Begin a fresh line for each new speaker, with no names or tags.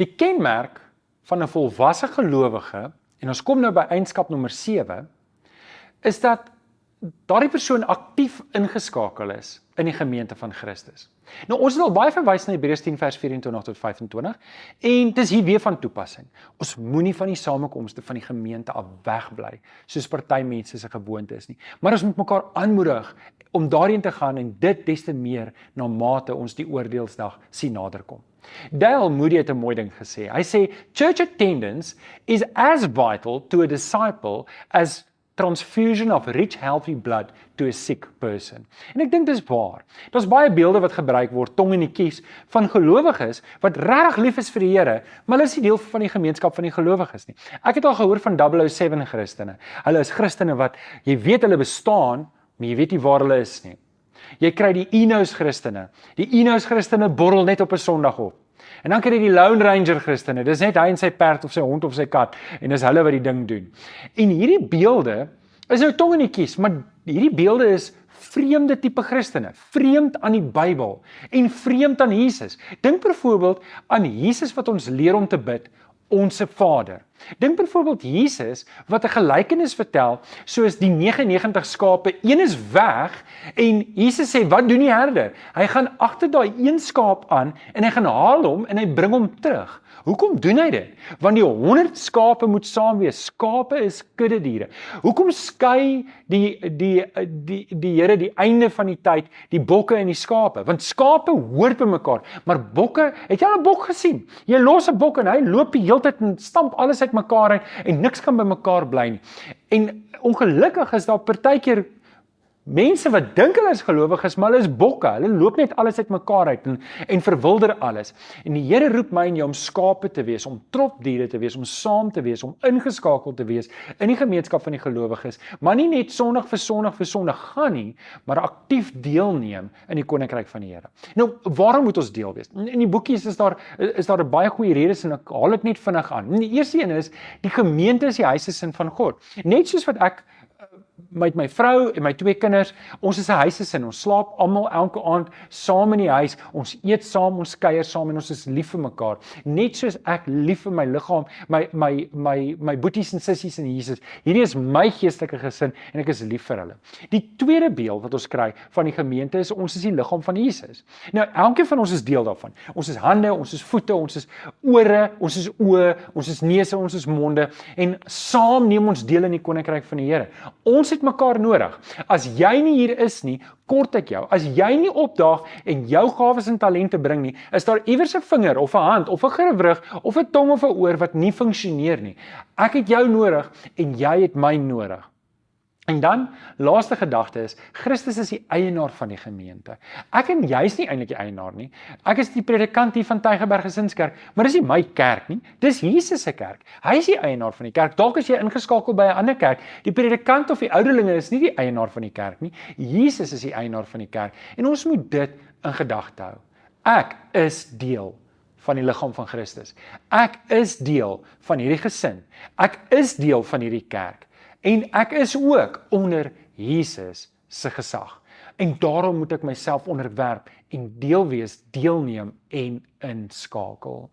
Die kenmerk van 'n volwasse gelowige, en ons kom nou by eienskap nommer 7, is dat daardie persoon aktief ingeskakel is in die gemeente van Christus. Nou, ons het al baie verwys na Hebreërs 10 vers 24 tot 25, en dis hier weer van toepassing. Ons moenie van die samekomste van die gemeente af wegbly, soos party mense se gewoonte is nie. Maar ons moet mekaar aanmoedig om daarheen te gaan, en dit des te meer na mate ons die oordeelsdag sien naderkom. Dale Moody het 'n mooi ding gesê. Hy sê, church attendance is as vital to a disciple as transfusion of rich healthy blood to a sick person. En ek dink dis waar. Daar's baie beelde wat gebruik word, tong in die kies, van gelowiges wat regtig lief is vir die Here, maar hulle is nie deel van die gemeenskap van die gelowiges nie. Ek het al gehoor van 007 Christene. Hulle is Christene wat, jy weet hulle bestaan, maar jy weet nie waar hulle is nie. Jy kry die Enos Christene. Die Enos Christene borrel net op 'n Sondag op. En dan kry jy die Lone Ranger Christene. Dis net hy en sy perd of sy hond of sy kat, en dis hulle wat die ding doen. En hierdie beelde is nou tong in die kies, maar hierdie beelde is vreemde tipe Christene, vreemd aan die Bybel en vreemd aan Jesus. Dink byvoorbeeld aan Jesus wat ons leer om te bid, Onse Vader. Dink byvoorbeeld Jesus wat 'n gelykenis vertel, soos die 99 skape, een is weg, en Jesus sê, wat doen die herder? Hy gaan agter daai een skaap aan, en hy gaan haal hom, en hy bring hom terug. Hoekom doen hy dit? Want die 100 skape moet saam wees. Skape is kuddediere. Hoekom skei die Here die einde van die tyd, die bokke en die skape? Want skape hoort by mekaar, maar bokke, het jy al 'n bok gesien? Jy los 'n bok en hy loop die hele tyd en stamp alles uit mekaar uit, en niks kan by mekaar bly nie. En ongelukkig is daar partykeer mense wat dink hulle is gelowiges, maar hulle is bokke. Hulle loop net alles uit mekaar uit en verwilder alles. En die Here roep my en jou om skape te wees, om tropdiere te wees, om saam te wees, om ingeskakel te wees in die gemeenskap van die gelowiges, maar nie net Sondag vir Sondag gaan nie, maar aktief deelneem in die koninkryk van die Here. Nou, waarom moet ons deel wees? In die boekies is daar 'n baie goeie redes, en ek haal dit net vinnig aan. Die eerste een is, die gemeente is die huisgesin van God. Net soos wat ek met my vrou en my 2 kinders, ons is 'n huisgesin, ons slaap almal elke aand saam in die huis, ons eet saam, ons kuier saam, en ons is lief vir mekaar. Net soos ek lief vir my liggaam, my boeties en sissies in Jesus. Hierdie is my geestelike gesin, en ek is lief vir hulle. Die tweede beeld wat ons kry van die gemeente is, ons is die liggaam van Jesus. Nou, elkeen van ons is deel daarvan. Ons is hande, ons is voete, ons is ore, ons is oë, ons is neuse, ons is monde, en saam neem ons deel in die koninkryk van die Here. Ons het mekaar nodig. As jy nie hier is nie, kort ek jou. As jy nie opdaag en jou gawes en talente bring nie, is daar iewers 'n vinger of 'n hand of 'n gewrig of 'n tong of 'n oor wat nie funksioneer nie. Ek het jou nodig en jy het my nodig. En dan, laaste gedagte is, Christus is die eienaar van die gemeente. Ek en jy is nie eintlik die eienaar nie. Ek is die predikant hier van Tygerberg Gesinskerk, maar dis nie my kerk nie, dis Jesus se kerk. Hy is die eienaar van die kerk. Dalk is jy ingeskakel by 'n ander kerk. Die predikant of die ouderlinge is nie die eienaar van die kerk nie. Jesus is die eienaar van die kerk. En ons moet dit in gedagte hou. Ek is deel van die liggaam van Christus. Ek is deel van hierdie gesin. Ek is deel van hierdie kerk. En ek is ook onder Jesus se gesag. En daarom moet ek myself onderwerp en deel wees, deelneem en inskakel.